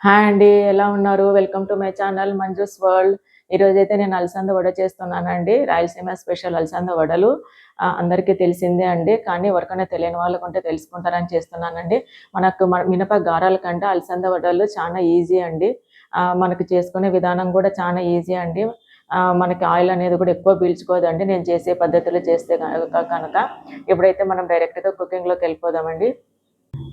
Hi అండి, ఎలా ఉన్నారు? Welcome to my channel Manju's world. ఈరోజైతే నేను అలసంద వడ చేస్తున్నానండి. రాయలసీమ స్పెషల్ అలసంద వడలు అందరికీ తెలిసిందే అండి. కానీ ఎవరికైనా తెలియని వాళ్ళకుంటే తెలుసుకుంటారని చేస్తున్నానండి. మనకు మినప గారాల కంటే అలసంద వడలు చాలా ఈజీ అండి. మనకు చేసుకునే విధానం కూడా చాలా ఈజీ అండి. మనకి ఆయిల్ అనేది కూడా ఎక్కువ పీల్చుకోదండి నేను చేసే పద్ధతిలో చేస్తే కనుక. ఇప్పుడైతే మనం డైరెక్ట్గా కుకింగ్లోకి వెళ్ళిపోదామండి.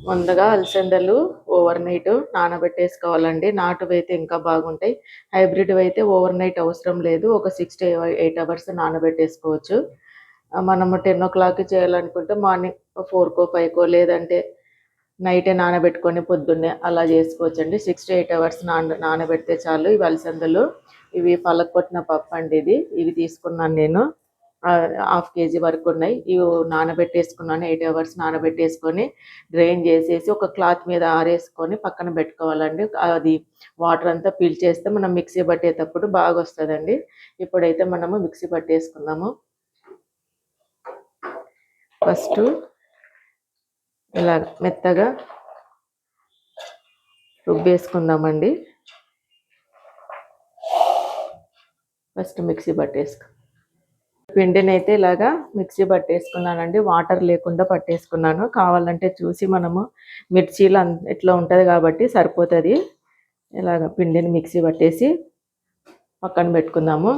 ముందుగా అలసందలు ఓవర్ నైట్ నానబెట్టేసుకోవాలండి. నాటువి అయితే ఇంకా బాగుంటాయి. హైబ్రిడ్ అయితే ఓవర్ నైట్ అవసరం లేదు. ఒక 6 to 8 అవర్స్ నానబెట్టేసుకోవచ్చు. మనము 10 o'clock చేయాలనుకుంటే మార్నింగ్ 4కో 5కో లేదంటే నైటే నానబెట్టుకొని పొద్దున్నే అలా చేసుకోవచ్చండి. 6 to 8 అవర్స్ నానబెడితే చాలు. ఇవి అలసందలు, ఇవి పలకొట్టిన పప్పు అండి. ఇవి తీసుకున్నాను నేను. 1/2 kg వరకు ఉన్నాయి. ఇవి నానబెట్టేసుకున్నాను. 8 అవర్స్ నానబెట్టేసుకొని డ్రైన్ చేసేసి ఒక క్లాత్ మీద ఆరేసుకొని పక్కన పెట్టుకోవాలండి. అది వాటర్ అంతా పీల్చేస్తే మనం మిక్సీ పట్టేటప్పుడు బాగా వస్తుందండి. ఇప్పుడైతే మనము మిక్సీ పట్టేసుకుందాము. ఫస్ట్ ఇలా మెత్తగా రుబ్బేసుకుందామండి. ఫస్ట్ మిక్సీ పట్టేసుకు పిండిని అయితే ఇలాగా మిక్సీ పట్టేసుకున్నానండి. వాటర్ లేకుండా పట్టేసుకున్నాను. కావాలంటే చూసి మనము మిర్చీలు ఇట్లా ఉంటుంది కాబట్టి సరిపోతుంది. ఇలాగ పిండిని మిక్సీ పట్టేసి పక్కన పెట్టుకుందాము.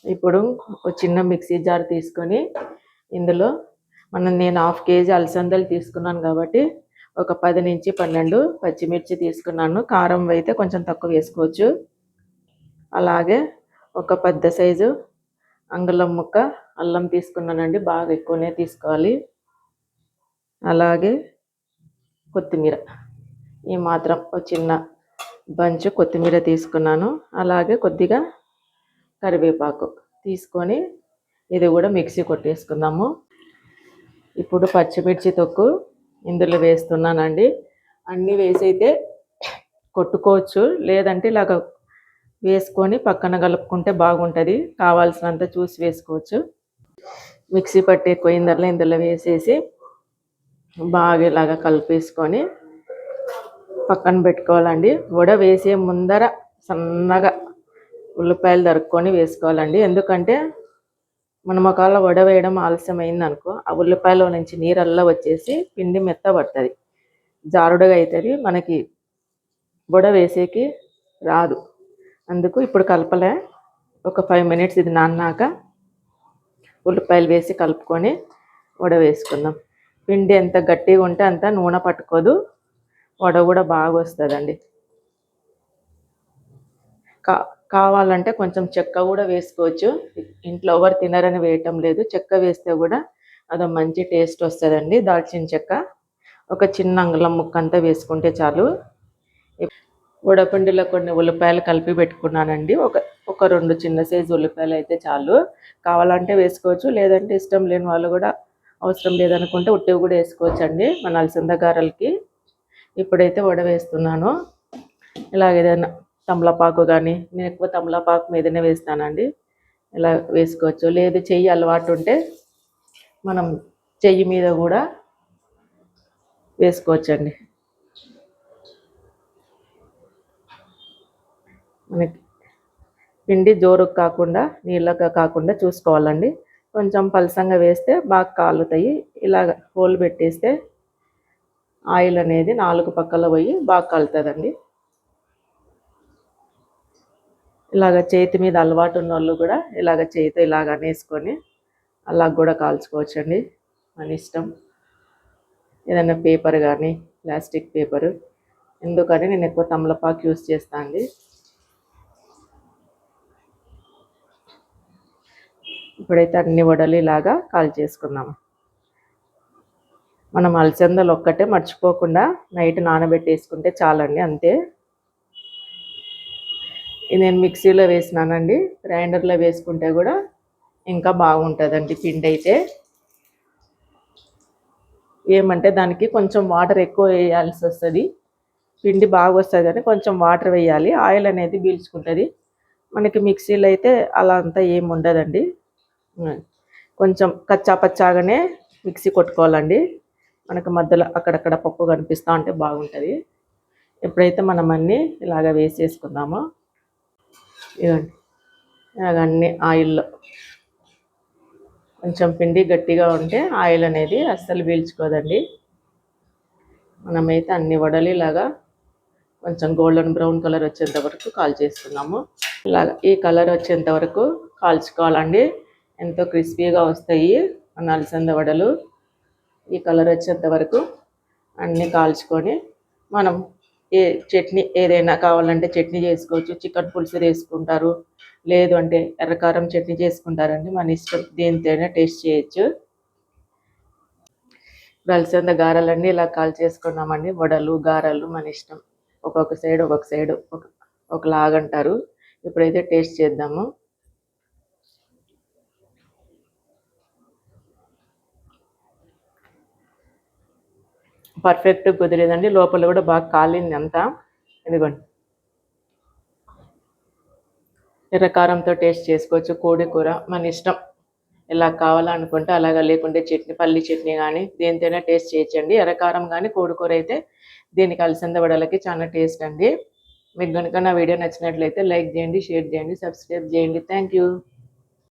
ఇప్పుడు ఒక చిన్న మిక్సీ జార్ తీసుకొని ఇందులో నేను 1/2 kg అలసందలు తీసుకున్నాను కాబట్టి ఒక 10 నుంచి 12 పచ్చిమిర్చి తీసుకున్నాను. కారం అయితే కొంచెం తక్కువ వేసుకోవచ్చు. అలాగే ఒక పెద్ద సైజు అంగుళం ముక్క అల్లం తీసుకున్నానండి. బాగా ఎక్కువనే తీసుకోవాలి. అలాగే కొత్తిమీర ఈ మాత్రం ఒక చిన్న బంచ్ కొత్తిమీర తీసుకున్నాను. అలాగే కొద్దిగా కరివేపాకు తీసుకొని ఇది కూడా మిక్సీ కొట్టేసుకుందాము. ఇప్పుడు పచ్చిమిర్చి తొక్కు ఇందులో వేస్తున్నానండి. అన్నీ వేసి అయితే కొట్టుకోవచ్చు, లేదంటే ఇలాగ వేసుకొని పక్కన కలుపుకుంటే బాగుంటుంది. కావాల్సినంత చూసి వేసుకోవచ్చు. మిక్సీ పట్టే కొయ్యిందర్లో ఇందులో వేసేసి బాగా ఇలాగా కలిపేసుకొని పక్కన పెట్టుకోవాలండి. వడ వేసే ముందర సన్నగా ఉల్లిపాయలు తరుక్కొని వేసుకోవాలండి. ఎందుకంటే మనం ఒకవేళ వడ వేయడం ఆలస్యం అయిందనుకో ఆ ఉల్లిపాయలో నుంచి నీరల్లా వచ్చేసి పిండి మెత్తబడుతుంది, జారుడుగా అవుతుంది. మనకి వడ వేసేకి రాదు. అందుకు ఇప్పుడు కలపలే. ఒక 5 minutes ఇది నాన్నాక ఉల్లిపాయలు వేసి కలుపుకొని వడ వేసుకుందాం. పిండి ఎంత గట్టిగా ఉంటే అంత నూనె పట్టుకోదు, వడ కూడా బాగా వస్తుందండి. కావాలంటే కొంచెం చెక్క కూడా వేసుకోవచ్చు. ఇంట్లో ఎవరు తినరని వేయటం లేదు. చెక్క వేస్తే కూడా అదో మంచి టేస్ట్ వస్తుందండి. దాల్చిన చెక్క ఒక చిన్న అంగుళం ముక్క అంతా వేసుకుంటే చాలు. వడపిండిలో కొన్ని ఉల్లిపాయలు కలిపి పెట్టుకున్నానండి. ఒక 2 చిన్న సైజు ఉల్లిపాయలు అయితే చాలు. కావాలంటే వేసుకోవచ్చు, లేదంటే ఇష్టం లేని వాళ్ళు కూడా అవసరం లేదనుకుంటే ఉట్టివి కూడా వేసుకోవచ్చు అండి మన అలసంద గారెలకి. ఇప్పుడైతే వడ వేస్తున్నాను. ఇలాగ ఏదైనా తమలపాకు కానీ, నేను ఎక్కువ తమలపాకు మీదనే వేస్తానండి. ఇలా వేసుకోవచ్చు. లేదు చెయ్యి అలవాటు ఉంటే మనం చెయ్యి మీద కూడా వేసుకోవచ్చండి. మనకి పిండి జోరుకు కాకుండా నీళ్ళగా కాకుండా చూసుకోవాలండి. కొంచెం పలసంగా వేస్తే బాగా కాలుతాయి. ఇలాగ హోల్ పెట్టేస్తే ఆయిల్ అనేది 4 పక్కల పోయి బాగా కాలుతుందండి. ఇలాగ చేతి మీద అలవాటు ఉన్న వాళ్ళు కూడా ఇలాగ చేతితో ఇలాగ అనేసుకొని అలా కూడా కాల్చుకోవచ్చండి, మన ఇష్టం. ఏదైనా పేపర్ కానీ ప్లాస్టిక్ పేపరు, ఎందుకని నేను ఎక్కువ తమలపాకు యూస్ చేస్తాను అండి. ఇప్పుడైతే అన్ని వడలు ఇలాగా కాల్చేసుకుందాము. మనం అలసందలు ఒక్కటే మర్చిపోకుండా నైట్ నానబెట్టేసుకుంటే చాలండి, అంతే. నేను మిక్సీలో వేసినానండి. గ్రైండర్లో వేసుకుంటే కూడా ఇంకా బాగుంటుందండి పిండి అయితే. ఏమంటే దానికి కొంచెం వాటర్ ఎక్కువ వేయాల్సి వస్తుంది. పిండి బాగా వస్తుంది కానీ కొంచెం వాటర్ వేయాలి. ఆయిల్ అనేది పీల్చుకుంటుంది. మనకి మిక్సీలో అయితే అలా అంతా ఏమి ఉండదండి. కొంచెం కచ్చా పచ్చాగానే మిక్సీ కొట్టుకోవాలండి. మనకు మధ్యలో అక్కడక్కడ పప్పు కనిపిస్తూ ఉంటే బాగుంటుంది. ఎప్పుడైతే మనం అన్నీ ఇలాగ వేసేసుకుందామో ఇవ్వండి, ఇలాగ అన్నీ ఆయిల్లో కొంచెం పిండి గట్టిగా ఉంటే ఆయిల్ అనేది అస్సలు పీల్చుకోదండి. మనమైతే అన్ని వడలు ఇలాగా కొంచెం గోల్డెన్ బ్రౌన్ కలర్ వచ్చేంత వరకు కాల్చేసుకున్నాము. ఇలాగ ఈ కలర్ వచ్చేంత వరకు కాల్చుకోవాలండి. ఎంతో క్రిస్పీగా వస్తాయి మన అలసంద వడలు. ఈ కలర్ వచ్చేంత వరకు అన్నీ కాల్చుకొని మనం చట్నీ ఏదైనా కావాలంటే చట్నీ చేసుకోవచ్చు. చికెన్ పులుసు వేసుకుంటారు, లేదు అంటే ఎర్రకారం చట్నీ చేసుకుంటారండి. మన ఇష్టం, దేనితోనే టేస్ట్ చేయొచ్చు. అలసంద గారెలన్నీ ఇలా కాల్చేసుకున్నామండి. వడలు గారెలు మన ఇష్టం, ఒక్కొక్క సైడ్ ఒకలాగంటారు. ఇప్పుడైతే టేస్ట్ చేద్దాము. పర్ఫెక్ట్ కుదిరేదండి. లోపల కూడా బాగా కాలింది అంతా. ఇదిగోండి, ఎర్రకారంతో టేస్ట్ చేసుకోవచ్చు. కోడి కూర మన ఇష్టం, ఎలా కావాలనుకుంటే అలాగా, లేకుంటే చట్నీ పల్లి చట్నీ కానీ దేనితోనే టేస్ట్ చేయొచ్చండి. ఎర్రకారం కానీ కోడి కూర అయితే దీనికి అలసంద వడలకి చాలా టేస్ట్ అండి. మీకు కనుక నా వీడియో నచ్చినట్లయితే లైక్ చేయండి, షేర్ చేయండి, సబ్స్క్రైబ్ చేయండి. Thank you.